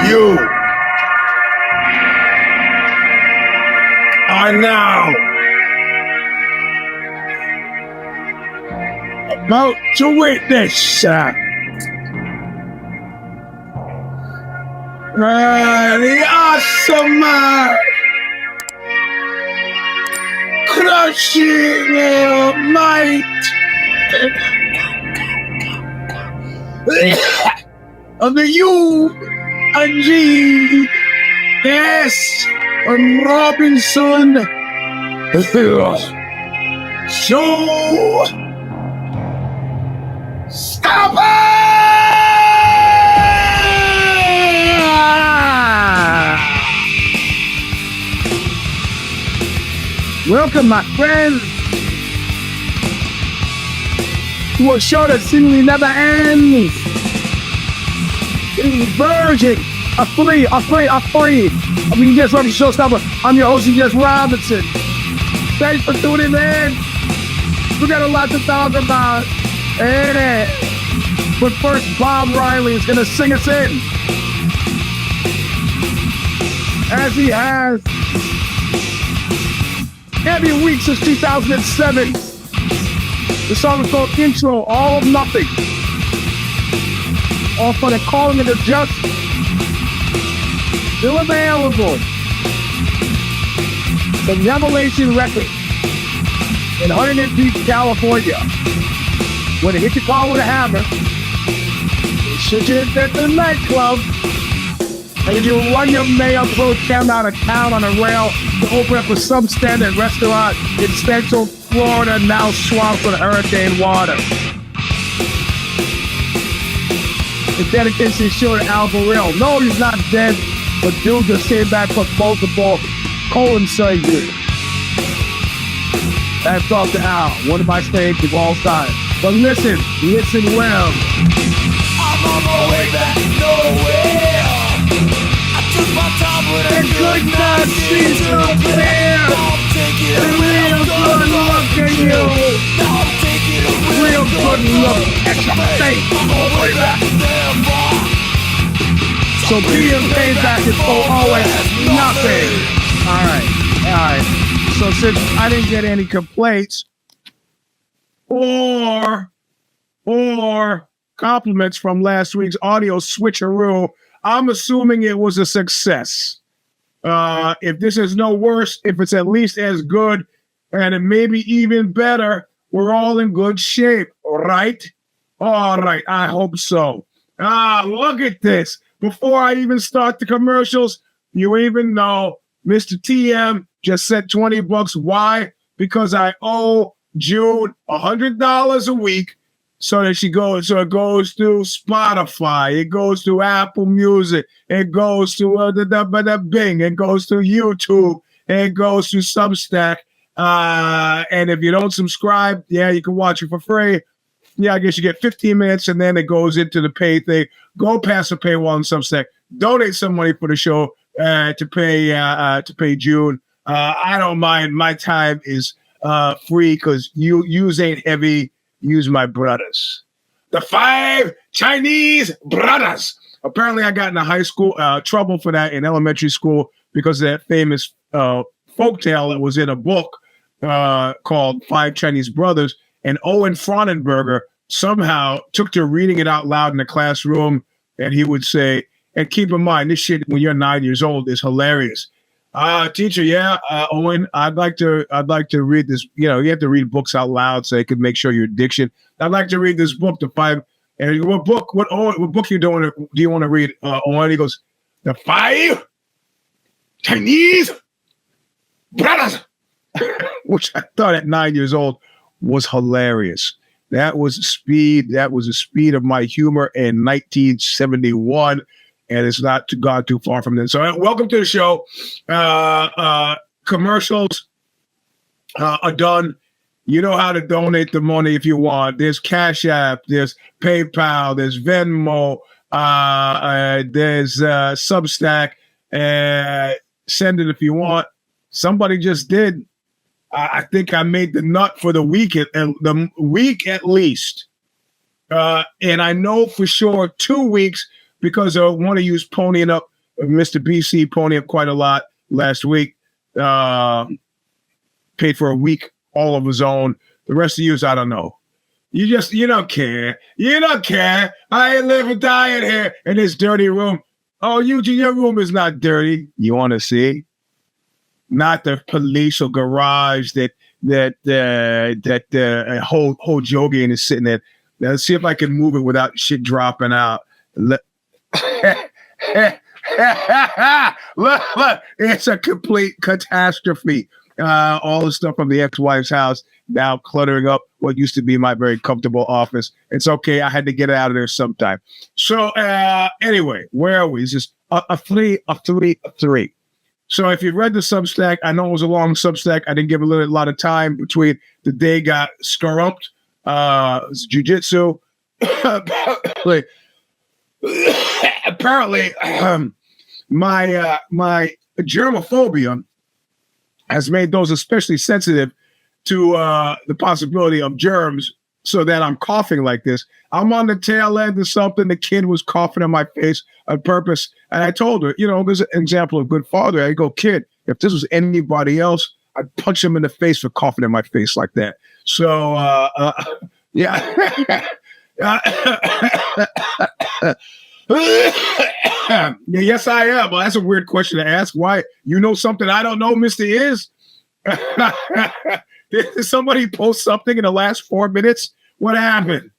You are now about to witness the awesome crushing might of the Eugene S. Robinson Show. Stomper! Welcome, my friends, to a show that seemingly never ends. Virgin, a free. We can just run the show stopper. I'm your host, Eugene S. Robinson. Thanks for tuning in. We got a lot to talk about. But first, Bob Riley is going to sing us in, as he has every week since 2007. The song is called Intro, All of Nothing. All for the calling of the just. Still available. The Revelation Record in Huntington Beach, California. When it hit your car with a hammer, you should hit at the nightclub, and if you run your mail program out of town on a rail to open up a substandard restaurant in Central Florida, now swamped with hurricane water. The dedication is sure to Al Burrell. No, he's not dead, but dude just came back from multiple colon surgery. That's off to Al, one of my favorites of all time. But listen well. I'm on my way back nowhere. I took my time, but I could not see so clear. Now I'm taking a real good look at you. Now I'm taking a real good look at your face. I'm on my way back there far. So being paid back is always nothing. All right. So since I didn't get any complaints or compliments from last week's audio switcheroo, I'm assuming it was a success. If this is no worse, if it's at least as good, and it may be even better, we're all in good shape, right? All right, I hope so. Look at this. Before I even start the commercials, you even know Mr. TM just sent $20. Why? Because I owe June $100 a week, so it goes to Spotify, it goes to Apple Music, it goes to the Bing, it goes to YouTube, it goes to Substack. And if you don't subscribe, you can watch it for free. I guess you get 15 minutes, and then it goes into the pay thing. Go past the paywall on Substack. Donate some money for the show to pay June. I don't mind. My time is free because yous ain't heavy. Use my brothers. The 5 Chinese brothers. Apparently, I got into high school trouble for that in elementary school because of that famous folktale that was in a book called 5 Chinese Brothers. And Owen Fronenberger somehow took to reading it out loud in the classroom, and he would say, and keep in mind, this shit when you're 9 years old is hilarious. Teacher, Owen, I'd like to read this. You have to read books out loud so it can make sure your diction. I'd like to read this book, The 5. And what book do you want to read, Owen? He goes, The 5 Chinese Brothers, which I thought at 9 years old was hilarious. That was speed. That was the speed of my humor in 1971. And it's not gone too far from then. So welcome to the show. Commercials are done. You know how to donate the money if you want. There's Cash App. There's PayPal. There's Venmo. There's Substack. Send it if you want. Somebody just did. I think I made the nut for the week at least. And I know for sure 2 weeks because one of you's ponying up, Mr. BC ponying up quite a lot last week. Paid for a week, all of his own. The rest of yous, I don't know. You don't care. You don't care. I ain't live or die in here in this dirty room. Oh, Eugene, your room is not dirty. You want to see? Not the palatial garage that whole Jogian is sitting in. Now, let's see if I can move it without shit dropping out. Look, it's a complete catastrophe. All the stuff from the ex-wife's house now cluttering up what used to be my very comfortable office. It's okay. I had to get it out of there sometime. So anyway, where are we? It's just a three. So if you read the Substack, I know it was a long Substack. I didn't give a lot of time between the day got scrumped, jiu-jitsu. Apparently, my germophobia has made those especially sensitive to the possibility of germs, so that I'm coughing like this. I'm on the tail end of something. The kid was coughing in my face on purpose. And I told her, there's an example of good father. I go, kid, if this was anybody else, I'd punch him in the face for coughing in my face like that. So, yeah. Yes, I am. Well, that's a weird question to ask. Why? You know something I don't know, Mr. Is? Did somebody post something in the last 4 minutes? What happened?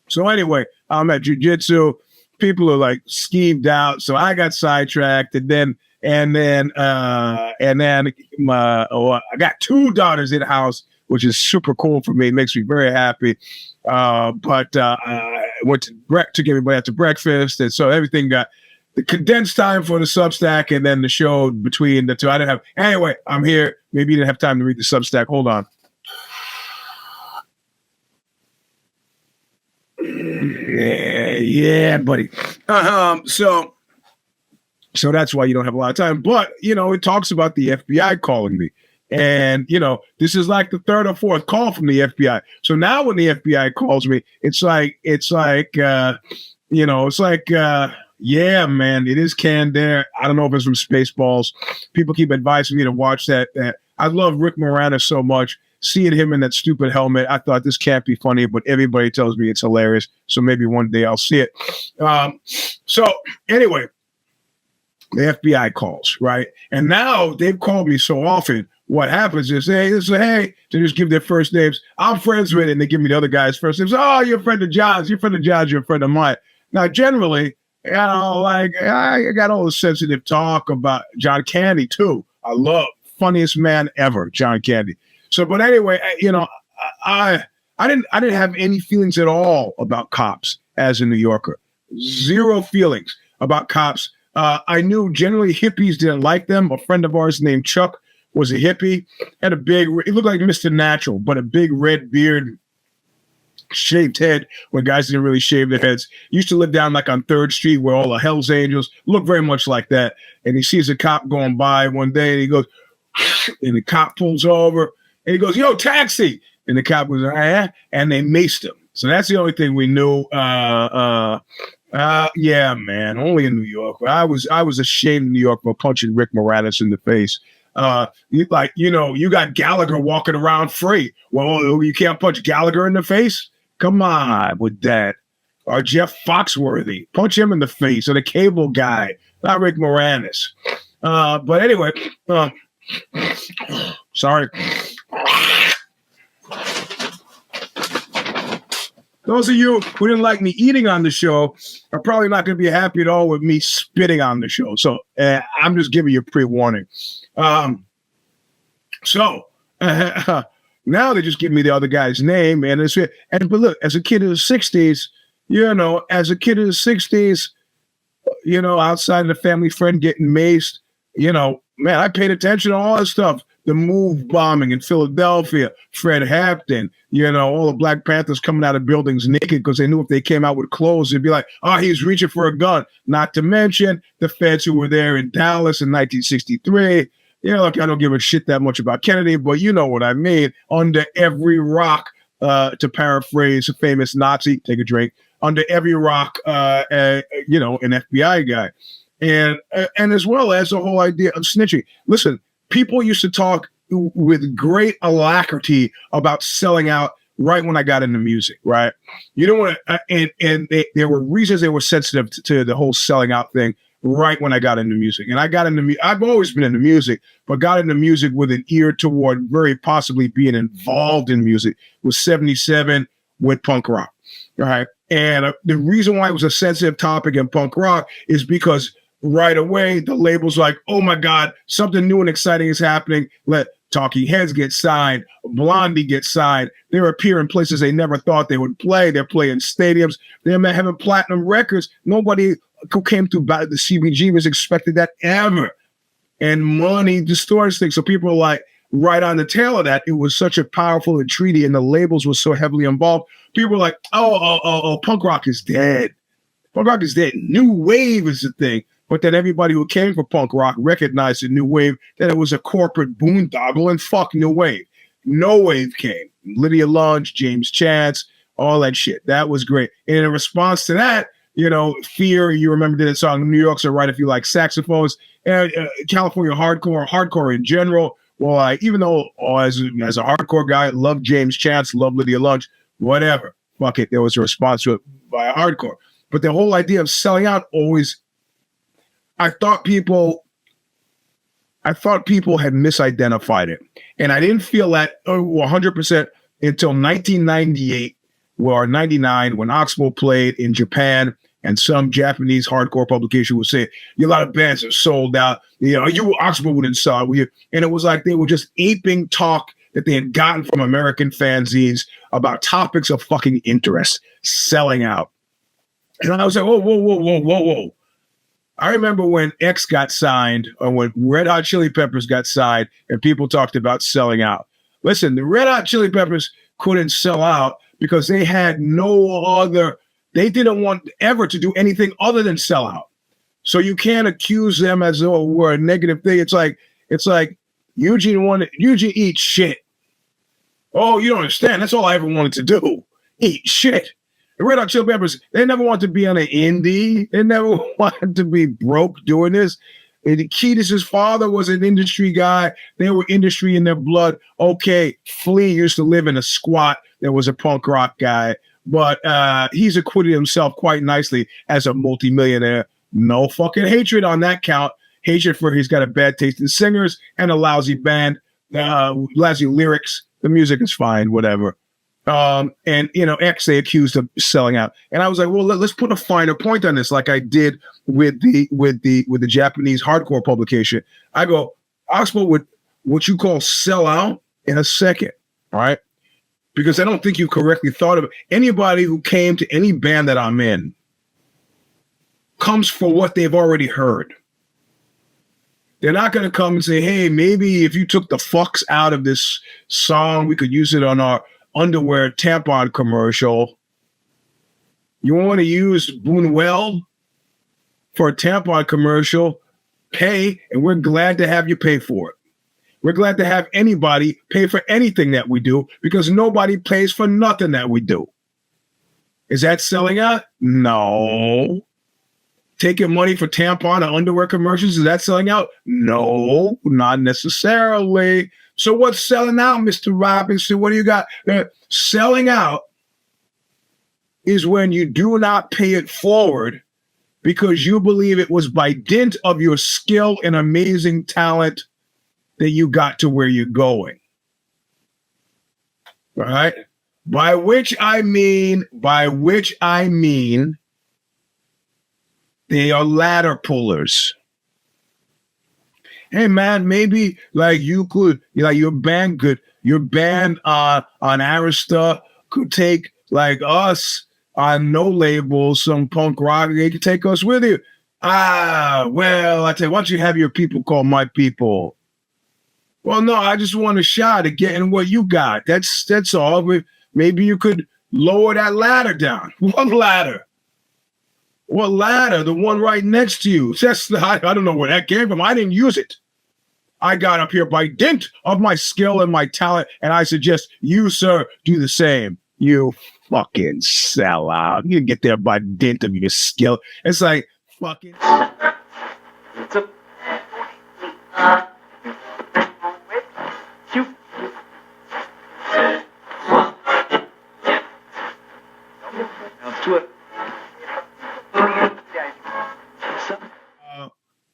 So anyway, I'm at jiu-jitsu. People are like schemed out. So I got sidetracked, and then I got 2 daughters in the house, which is super cool for me. It makes me very happy. But I went to give everybody out to breakfast, and so everything got the condensed time for the Substack, and then the show between the two. I didn't have. Anyway, I'm here. Maybe you didn't have time to read the Substack. Hold on. Yeah, buddy. So that's why you don't have a lot of time. But it talks about the FBI calling me. And, this is like the 3rd or 4th call from the FBI. So now when the FBI calls me, it's like, yeah, man, it is canned there. I don't know if it's from Spaceballs. People keep advising me to watch that. I love Rick Moranis so much. Seeing him in that stupid helmet, I thought this can't be funny, but everybody tells me it's hilarious. So maybe one day I'll see it. So anyway, the FBI calls, right? And now they've called me so often. What happens is, they just give their first names. I'm friends with it, and they give me the other guy's first names. Oh, you're a friend of John's. You're a friend of John's. You're a friend of mine. Now, generally, I got all the sensitive talk about John Candy, too. I love funniest man ever, John Candy. So, but anyway, I didn't have any feelings at all about cops as a New Yorker. Zero feelings about cops. I knew generally hippies didn't like them. A friend of ours named Chuck was a hippie, had he looked like Mr. Natural, but a big red beard, shaved head when guys didn't really shave their heads. Used to live down like on 3rd Street where all the Hells Angels look very much like that. And he sees a cop going by one day, and he goes, and the cop pulls over, and he goes, yo, taxi. And the cop goes, and they maced him. So that's the only thing we knew. Yeah, man, only in New York. I was ashamed in New York for punching Rick Moranis in the face. You got Gallagher walking around free. Well, you can't punch Gallagher in the face? Come on with that. Or Jeff Foxworthy. Punch him in the face. Or the cable guy. Not Rick Moranis. But anyway, sorry. Those of you who didn't like me eating on the show are probably not going to be happy at all with me spitting on the show. So I'm just giving you a pre-warning. Now they just give me the other guy's name, but look, as a kid in the 60s, outside of the family friend getting maced, man, I paid attention to all this stuff. The Move bombing in Philadelphia, Fred Hampton, all the Black Panthers coming out of buildings naked because they knew if they came out with clothes, they'd be like, oh, he's reaching for a gun. Not to mention the feds who were there in Dallas in 1963. Look, I don't give a shit that much about Kennedy, but you know what I mean. Under every rock, to paraphrase a famous Nazi, take a drink, under every rock, an FBI guy. And as well as the whole idea of snitching. Listen, people used to talk with great alacrity about selling out right when I got into music, right? You don't want to, there were reasons they were sensitive to the whole selling out thing right when I got into music. And I got into, I've always been into music, but got into music with an ear toward very possibly being involved in music was 77 with punk rock, right? And the reason why it was a sensitive topic in punk rock is because right away, the label's like, oh my God, something new and exciting is happening. Let Talking Heads get signed, Blondie get signed. They're appearing places they never thought they would play. They're playing stadiums. They're having platinum records. Nobody who came through the CBG was expected that ever. And money distorts things. So people are like, right on the tail of that, it was such a powerful entreaty and the labels were so heavily involved. People were like, oh, punk rock is dead. Punk rock is dead. New wave is the thing. But then everybody who came for punk rock recognized the new wave, that it was a corporate boondoggle, and fuck new wave. No wave came. Lydia Lunch, James Chance, all that shit. That was great. And in response to that, Fear, you remember that song, New York's All Right If You Like Saxophones, California hardcore in general. Well, even though as a hardcore guy, love James Chance, love Lydia Lunch, whatever. Fuck it. There was a response to it by hardcore. But the whole idea of selling out always, I thought people had misidentified it. And I didn't feel that 100% until 1998 or 99 when Oxbow played in Japan and some Japanese hardcore publication would say, a lot of bands are sold out. Oxbow wouldn't sell out. And it was like they were just aping talk that they had gotten from American fanzines about topics of fucking interest, selling out. And I was like, whoa. I remember when X got signed or when Red Hot Chili Peppers got signed and people talked about selling out. Listen, the Red Hot Chili Peppers couldn't sell out because they had they didn't want ever to do anything other than sell out. So you can't accuse them as though it were a negative thing. It's like Eugene eats shit. Oh, you don't understand. That's all I ever wanted to do. Eat shit. The Red Hot Chili Peppers, they never wanted to be on an indie. They never wanted to be broke doing this. And Kiedis' father was an industry guy. They were industry in their blood. Okay, Flea used to live in a squat. There was a punk rock guy. But he's acquitted himself quite nicely as a multimillionaire. No fucking hatred on that count. Hatred for he's got a bad taste in singers and a lousy band, lousy lyrics. The music is fine, whatever. X they accused of selling out, and I was like, well, let's put a finer point on this, like I did with the Japanese hardcore publication. I go, Oxbow would what you call sell out in a second, all right? Because I don't think you correctly thought of it. Anybody who came to any band that I'm in comes for what they've already heard. They're not going to come and say, hey, maybe if you took the fucks out of this song, we could use it on our underwear tampon commercial. You want to use Boonwell for a tampon commercial? Pay, and we're glad to have you pay for it. We're glad to have anybody pay for anything that we do because nobody pays for nothing that we do. Is that selling out? No. Taking money for tampon or underwear commercials, is that selling out? No, not necessarily. So what's selling out, Mr. Robinson? What do you got? Selling out is when you do not pay it forward because you believe it was by dint of your skill and amazing talent that you got to where you're going. All right? By which I mean, they are ladder pullers. Hey man, maybe like you could, like your band on Arista could take like us on no label, some punk rock. They could take us with you. Well, I tell you, why don't you have your people call my people? Well, no, I just want a shot at getting what you got. That's all. Maybe you could lower that ladder down. What ladder? What ladder? The one right next to you. I don't know where that came from. I didn't use it. I got up here by dint of my skill and my talent, and I suggest you, sir, do the same. You fucking sellout. You get there by dint of your skill. It's like fucking.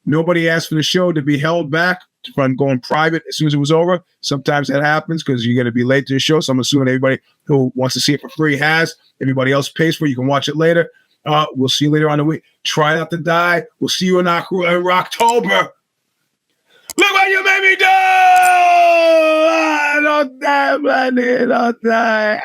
Nobody asked for the show to be held back from going private as soon as it was over. Sometimes that happens because you're going to be late to the show. So I'm assuming everybody who wants to see it for free has. Everybody else pays for it. You can watch it later. We'll see you later on the week. Try not to die. We'll see you in Rocktober. Look what you made me do! Don't die, buddy. Don't die.